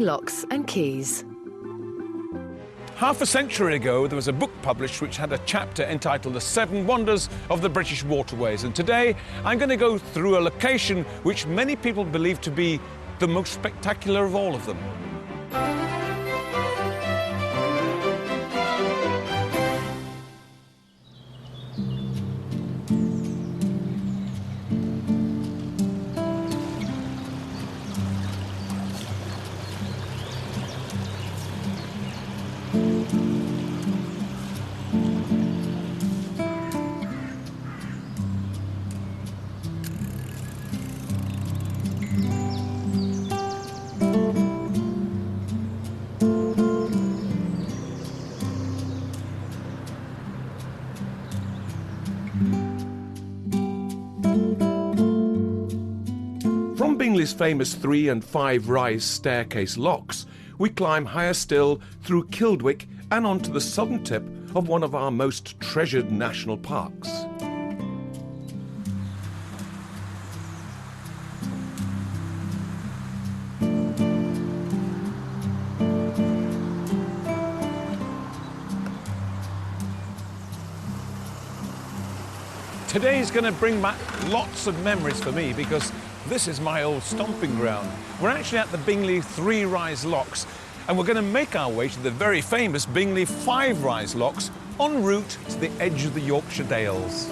locks and quays. Half a century ago, there was a book published which had a chapter entitled The Seven Wonders of the British Waterways. And today, I'm going to go through a location which many people believe to be the most spectacular of all of them. From Bingley's famous 3- and 5-rise staircase locks, we climb higher still through Kildwick and onto the southern tip of one of our most treasured national parks. Today's going to bring back lots of memories for me because this is my old stomping ground. We're actually at the Bingley 3-rise locks, and we're going to make our way to the very famous Bingley 5-rise locks en route to the edge of the Yorkshire Dales.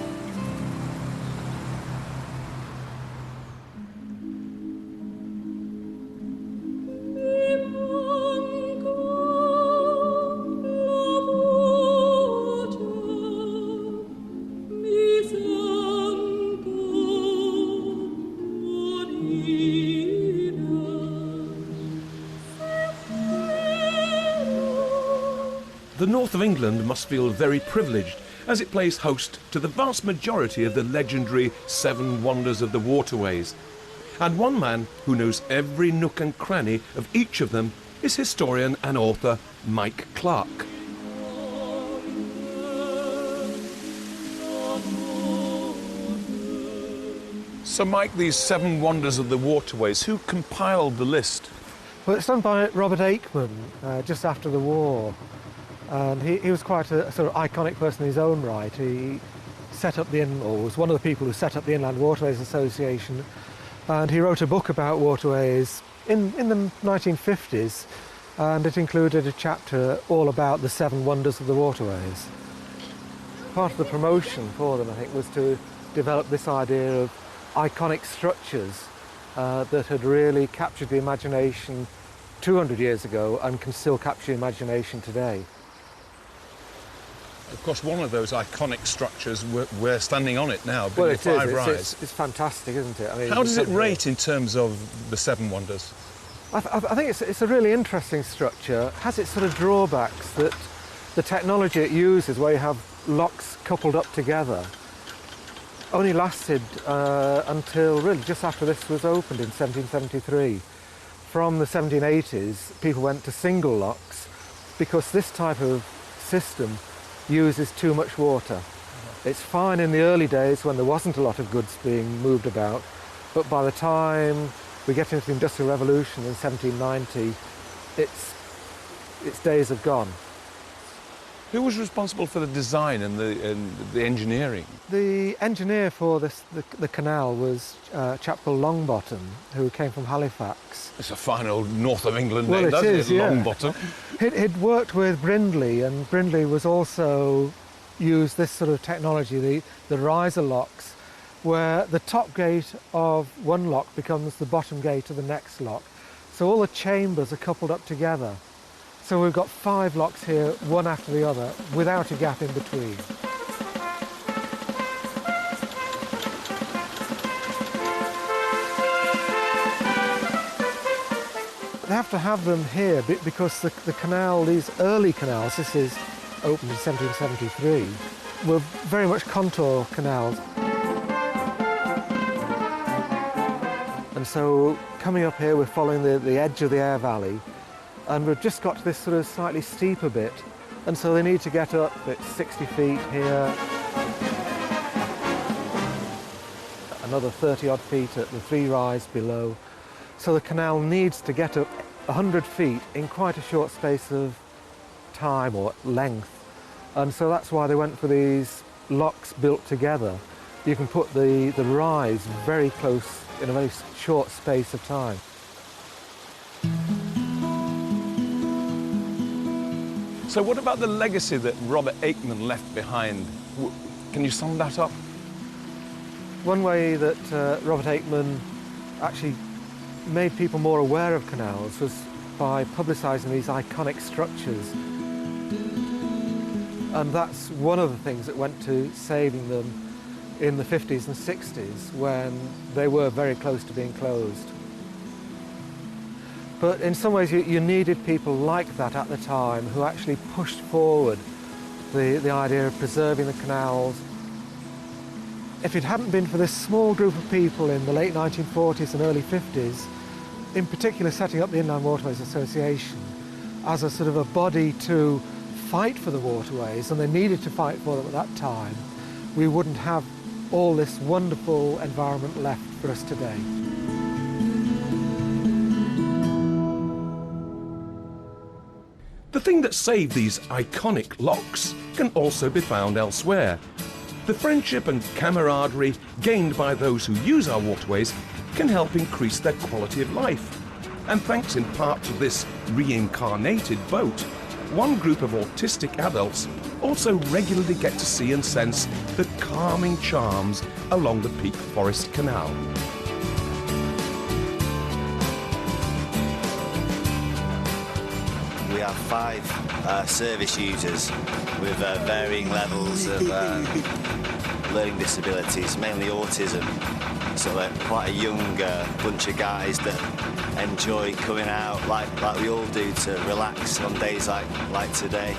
The north of England must feel very privileged as it plays host to the vast majority of the legendary 7 wonders of the waterways. And one man who knows every nook and cranny of each of them is historian and author Mike Clark. So Mike, these 7 wonders of the waterways, who compiled the list? Well, it's done by Robert Aikman just after the war. And he was quite a sort of iconic person in his own right. He set up was one of the people who set up the Inland Waterways Association, and he wrote a book about waterways in the 1950s, and it included a chapter all about the 7 wonders of the waterways. Part of the promotion for them, I think, was to develop this idea of iconic structures that had really captured the imagination 200 years ago and can still capture the imagination today. Of course, one of those iconic structures, we're standing on it now, Bingley 5-rise. It's fantastic, isn't it? I mean, how does it rate in terms of the 7 wonders? I think it's a really interesting structure. It has its sort of drawbacks that the technology it uses, where you have locks coupled up together, only lasted until really just after this was opened in 1773. From the 1780s, people went to single locks because this type of system uses too much water. It's fine in the early days when there wasn't a lot of goods being moved about, but by the time we get into the Industrial Revolution in 1790, its days have gone. Who was responsible for the design and the engineering? The engineer for the canal was a chap called Longbottom, who came from Halifax. It's a fine old north of England name, doesn't it? Yeah. Longbottom. He'd worked with Brindley, and Brindley was also used this sort of technology, the riser locks, where the top gate of one lock becomes the bottom gate of the next lock. So all the chambers are coupled up together. So we've got 5 locks here, one after the other, without a gap in between. They have to have them here because the canal, these early canals, this is opened in 1773, were very much contour canals. And so coming up here, we're following the edge of the Aire Valley, and we've just got to this sort of slightly steeper bit, and so they need to get up at 60 feet here, another 30-odd feet at the 3-rise below. So the canal needs to get up 100 feet in quite a short space of time or length. And so that's why they went for these locks built together. You can put the rise very close in a very short space of time. So what about the legacy that Robert Aikman left behind? Can you sum that up? One way that Robert Aikman actually made people more aware of canals was by publicising these iconic structures. And that's one of the things that went to saving them in the 50s and 60s when they were very close to being closed. But in some ways you needed people like that at the time who actually pushed forward the idea of preserving the canals. If it hadn't been for this small group of people in the late 1940s and early 50s, in particular setting up the Inland Waterways Association as a sort of a body to fight for the waterways, and they needed to fight for them at that time, we wouldn't have all this wonderful environment left for us today. The thing that saved these iconic locks can also be found elsewhere. The friendship and camaraderie gained by those who use our waterways can help increase their quality of life. And thanks in part to this reincarnated boat, one group of autistic adults also regularly get to see and sense the calming charms along the Peak Forest Canal. We have 5 service users with varying levels of learning disabilities, mainly autism. So they're quite a young bunch of guys that enjoy coming out like we all do to relax on days like today.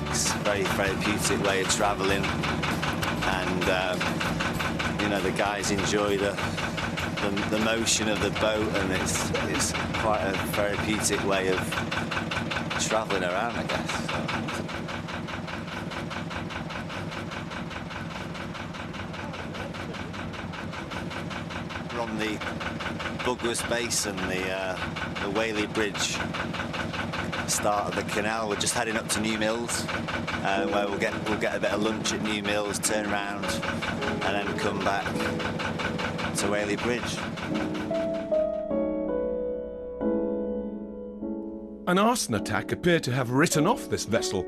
It's a very therapeutic way of travelling, and you know, the guys enjoy the motion of the boat, and it's quite a therapeutic way of travelling around, I guess. We're on the Bugwas base and the Whaley Bridge start of the canal. We're just heading up to New Mills, where we'll get a bit of lunch at New Mills, turn around, and then come back to Whaley Bridge. An arson attack appeared to have written off this vessel,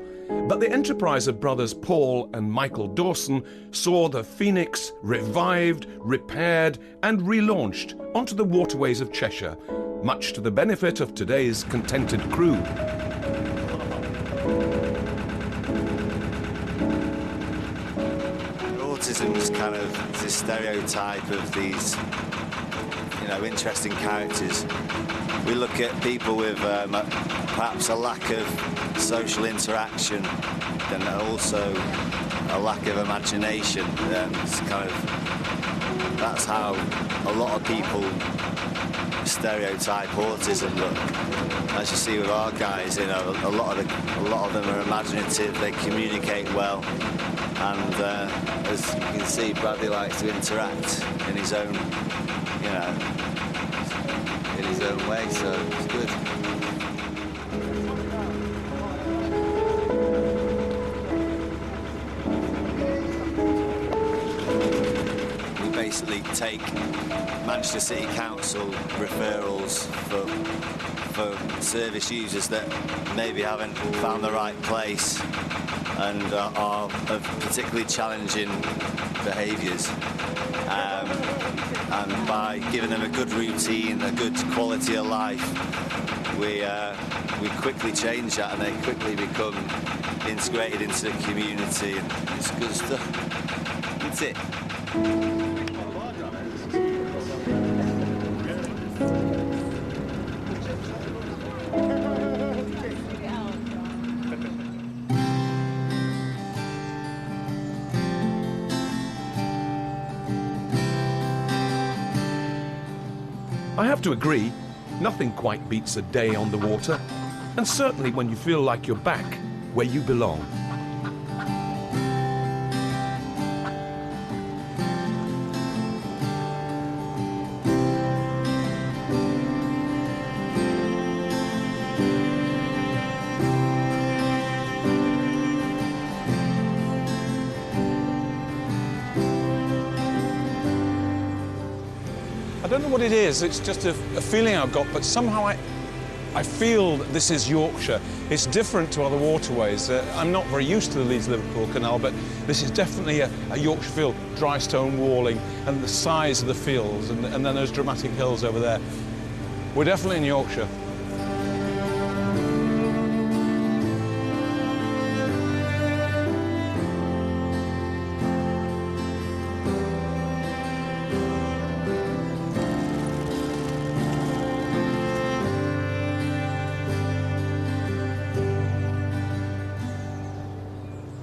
but the enterprise of brothers Paul and Michael Dawson saw the Phoenix revived, repaired and relaunched onto the waterways of Cheshire, much to the benefit of today's contented crew. Autism is kind of the stereotype of these, you know, interesting characters. We look at people with perhaps a lack of social interaction and also a lack of imagination. It's kind of, that's how a lot of people stereotype autism. But as you see with our guys, you know, a lot of them are imaginative. They communicate well, and as you can see, Bradley likes to interact in his own, you know, in his own way, so it's good. We basically take Manchester City Council referrals for service users that maybe haven't found the right place and are of particularly challenging behaviours. And by giving them a good routine, a good quality of life, we quickly change that, and they quickly become integrated into the community, and it's good stuff. That's it. I have to agree, nothing quite beats a day on the water, and certainly when you feel like you're back where you belong. I don't know what it is, it's just a feeling I've got, but somehow I feel that this is Yorkshire. It's different to other waterways. I'm not very used to the Leeds and Liverpool Canal, but this is definitely a Yorkshire feel. Dry stone walling and the size of the fields and then those dramatic hills over there. We're definitely in Yorkshire.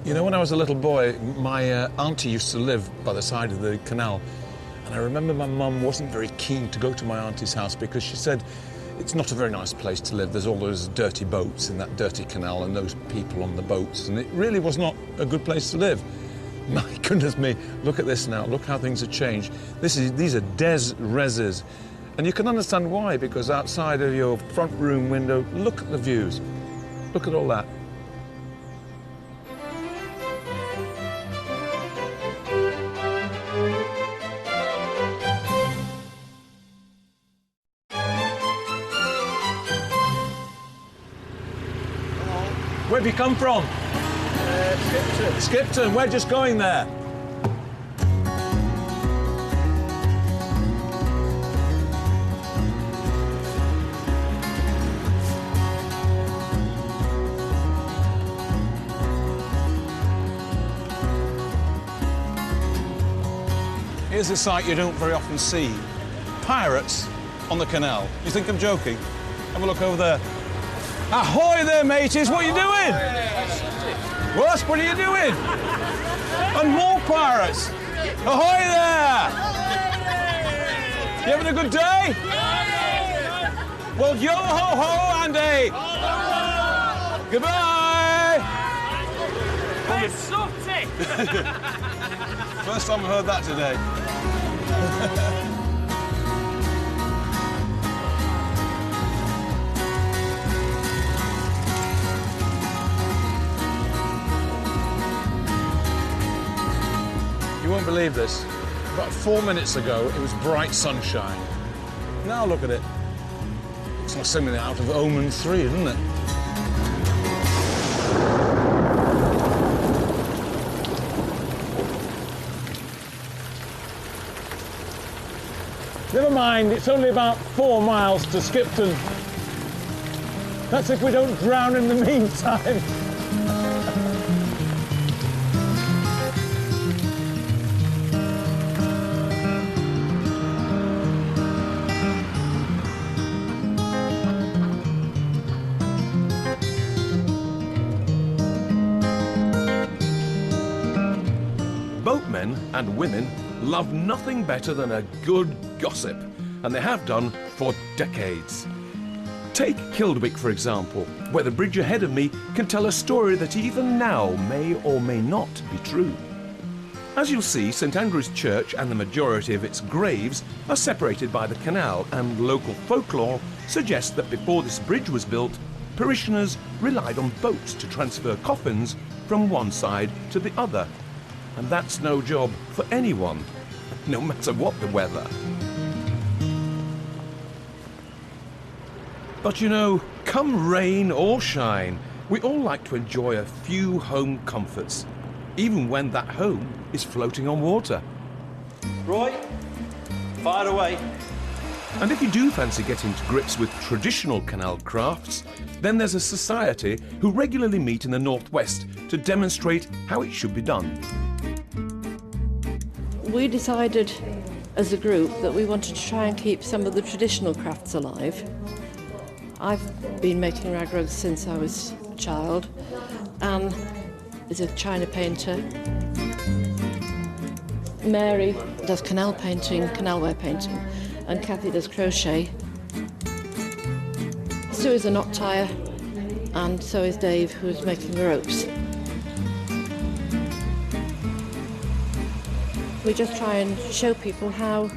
You know, when I was a little boy, my auntie used to live by the side of the canal. And I remember my mum wasn't very keen to go to my auntie's house because she said it's not a very nice place to live. There's all those dirty boats in that dirty canal and those people on the boats. And it really was not a good place to live. My goodness me, look at this now. Look how things have changed. These are des reses. And you can understand why, because outside of your front room window, look at the views. Look at all that. Where have you come from? Skipton. Skipton, we're just going there. Here's a sight you don't very often see. Pirates on the canal. You think I'm joking? Have a look over there. Ahoy there, mateys! What are you doing? What? What are you doing? And more pirates! Ahoy there! You having a good day? Well, yo ho ho, Andy! Goodbye! First time I've heard that today. You won't believe this. About 4 minutes ago, it was bright sunshine. Now look at it. It's like something out of Omen 3, isn't it? Never mind, it's only about 4 miles to Skipton. That's if we don't drown in the meantime. Boatmen and women love nothing better than a good gossip, and they have done for decades. Take Kildwick, for example, where the bridge ahead of me can tell a story that even now may or may not be true. As you'll see, St Andrew's Church and the majority of its graves are separated by the canal, and local folklore suggests that before this bridge was built, parishioners relied on boats to transfer coffins from one side to the other. And that's no job for anyone, no matter what the weather. But you know, come rain or shine, we all like to enjoy a few home comforts, even when that home is floating on water. Roy, fire away. And if you do fancy getting to grips with traditional canal crafts, then there's a society who regularly meet in the northwest to demonstrate how it should be done. We decided as a group that we wanted to try and keep some of the traditional crafts alive. I've been making rag rugs since I was a child. Anne is a china painter. Mary does canal painting, canalware painting, and Kathy does crochet. Sue is a knot tyer, and so is Dave, who's making the ropes. We just try and show people how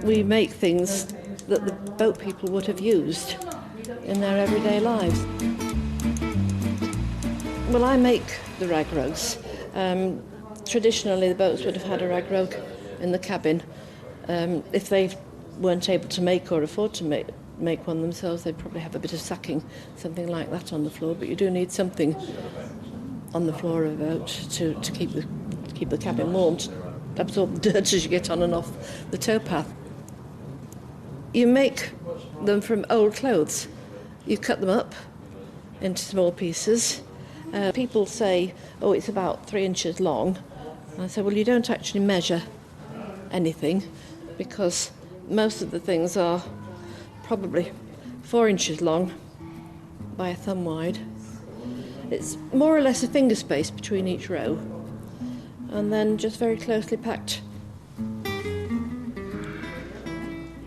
we make things that the boat people would have used in their everyday lives. Well, I make the rag rugs. Traditionally, the boats would have had a rag rug in the cabin. If they've weren't able to make or afford to make one themselves, they'd probably have a bit of sacking, something like that on the floor. But you do need something on the floor of a boat to keep the cabin warm, to absorb the dirt as you get on and off the towpath. You make them from old clothes. You cut them up into small pieces. People say, oh, it's about 3 inches long. And I say, well, you don't actually measure anything, because most of the things are probably 4 inches long by a thumb wide. It's more or less a finger space between each row, and then just very closely packed.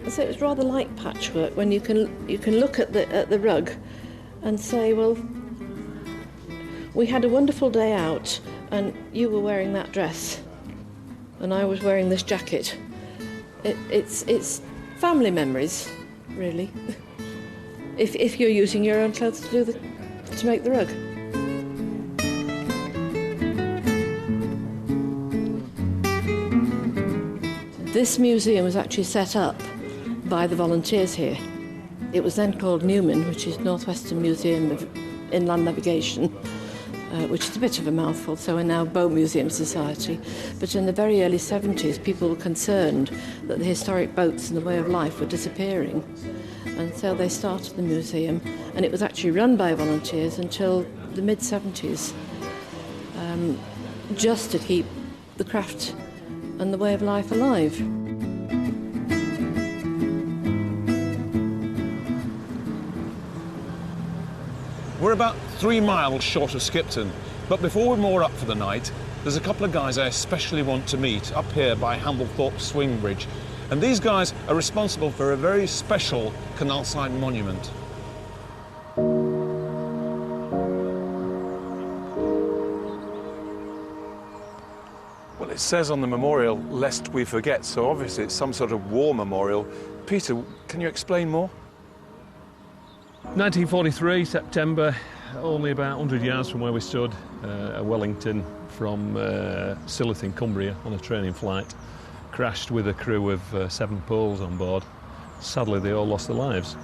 So it's rather like patchwork when you can look at the rug and say, well, we had a wonderful day out and you were wearing that dress and I was wearing this jacket. It's family memories, really, if you're using your own clothes to make the rug. This museum was actually set up by the volunteers here. It was then called Newman, which is Northwestern Museum of Inland Navigation, which is a bit of a mouthful, so we're now Boat Museum Society. But in the very early 70s, people were concerned that the historic boats and the way of life were disappearing. And so they started the museum, and it was actually run by volunteers until the mid-70s, just to keep the craft and the way of life alive. We're about 3 miles short of Skipton, but before we moor up for the night, there's a couple of guys I especially want to meet up here by Hamblethorpe Swing Bridge. And these guys are responsible for a very special canal-side monument. Well, it says on the memorial, lest we forget, so obviously it's some sort of war memorial. Peter, can you explain more? 1943, September, only about 100 yards from where we stood, at Wellington from Sillith in Cumbria on a training flight, crashed with a crew of 7 Poles on board. Sadly, they all lost their lives.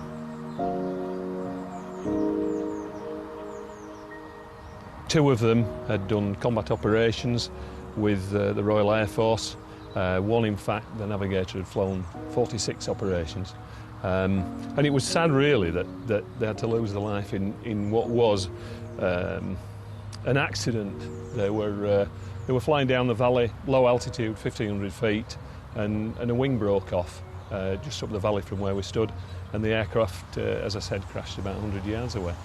Two of them had done combat operations with the Royal Air Force. One, in fact, the navigator had flown 46 operations. And it was sad, really, that they had to lose their life in what was an accident. They were flying down the valley, low altitude, 1,500 feet, and a wing broke off just up the valley from where we stood, and the aircraft, as I said, crashed about 100 yards away.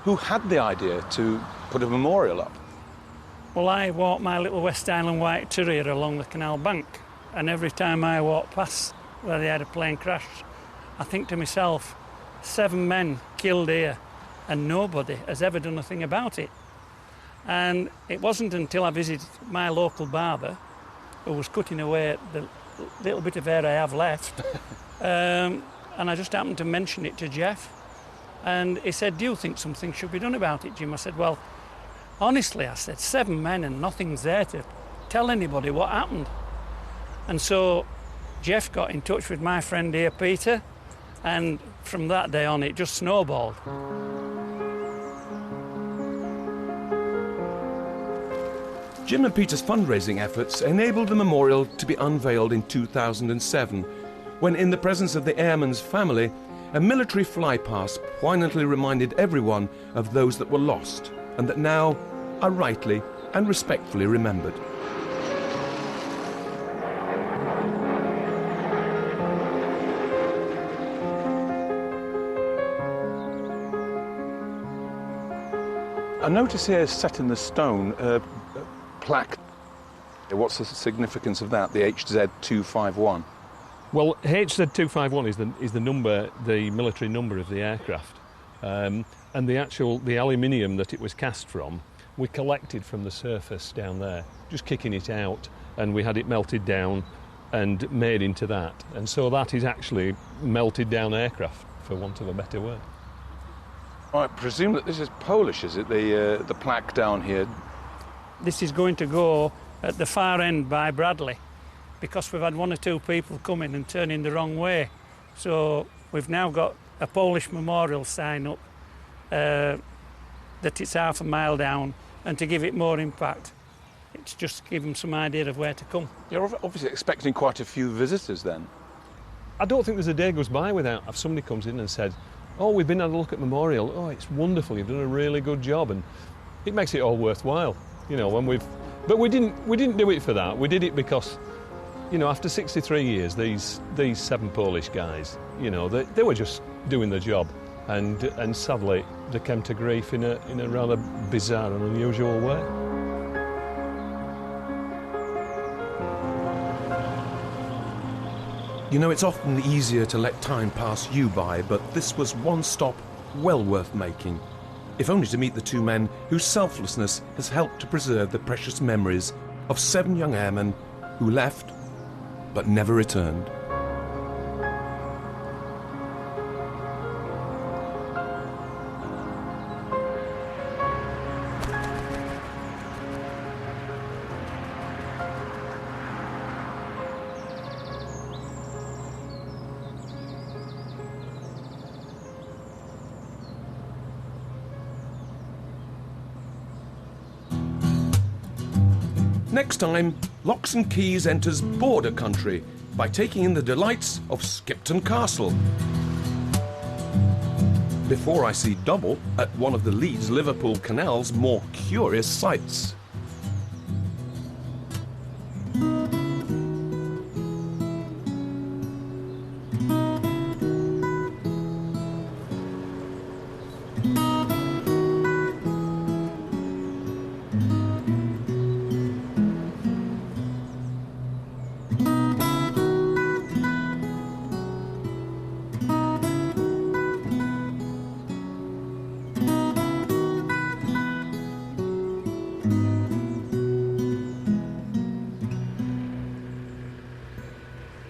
Who had the idea to put a memorial up? Well, I walk my little West Island White Terrier along the canal bank, and every time I walk past where they had a plane crash, I think to myself, 7 men killed here, and nobody has ever done a thing about it. And it wasn't until I visited my local barber, who was cutting away the little bit of hair I have left, and I just happened to mention it to Jeff, and he said, do you think something should be done about it, Jim? I said, well, honestly, I said, 7 men and nothing's there to tell anybody what happened. And so Jeff got in touch with my friend here, Peter, and from that day on it just snowballed. Jim and Peter's fundraising efforts enabled the memorial to be unveiled in 2007, when in the presence of the airman's family, a military flypast poignantly reminded everyone of those that were lost and that now are rightly and respectfully remembered. I notice here set in the stone a plaque. What's the significance of that, the HZ251? Well, HZ251 is the number, the military number of the aircraft. And the aluminium that it was cast from, we collected from the surface down there, just kicking it out, and we had it melted down and made into that. And so that is actually melted down aircraft, for want of a better word. I presume that this is Polish, is it, the plaque down here? This is going to go at the far end by Bradley, because we've had one or two people come in and turn in the wrong way. So we've now got a Polish memorial sign up that it's half a mile down, and to give it more impact, it's just to give them some idea of where to come. You're obviously expecting quite a few visitors then. I don't think there's a day goes by without if somebody comes in and said, "Oh, we've been having a look at Memorial. Oh, it's wonderful. You've done a really good job," and it makes it all worthwhile. You know, but we didn't do it for that. We did it because, you know, after 63 years, these 7 Polish guys, you know, they were just doing the job, and sadly they came to grief in a rather bizarre and unusual way. You know, it's often easier to let time pass you by, but this was one stop well worth making, if only to meet the 2 men whose selflessness has helped to preserve the precious memories of 7 young airmen who left but never returned. Next time, Locks and Quays enters border country by taking in the delights of Skipton Castle. Before I see double at one of the Leeds-Liverpool Canal's more curious sights.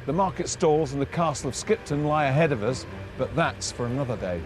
The market stalls and the castle of Skipton lie ahead of us, but that's for another day.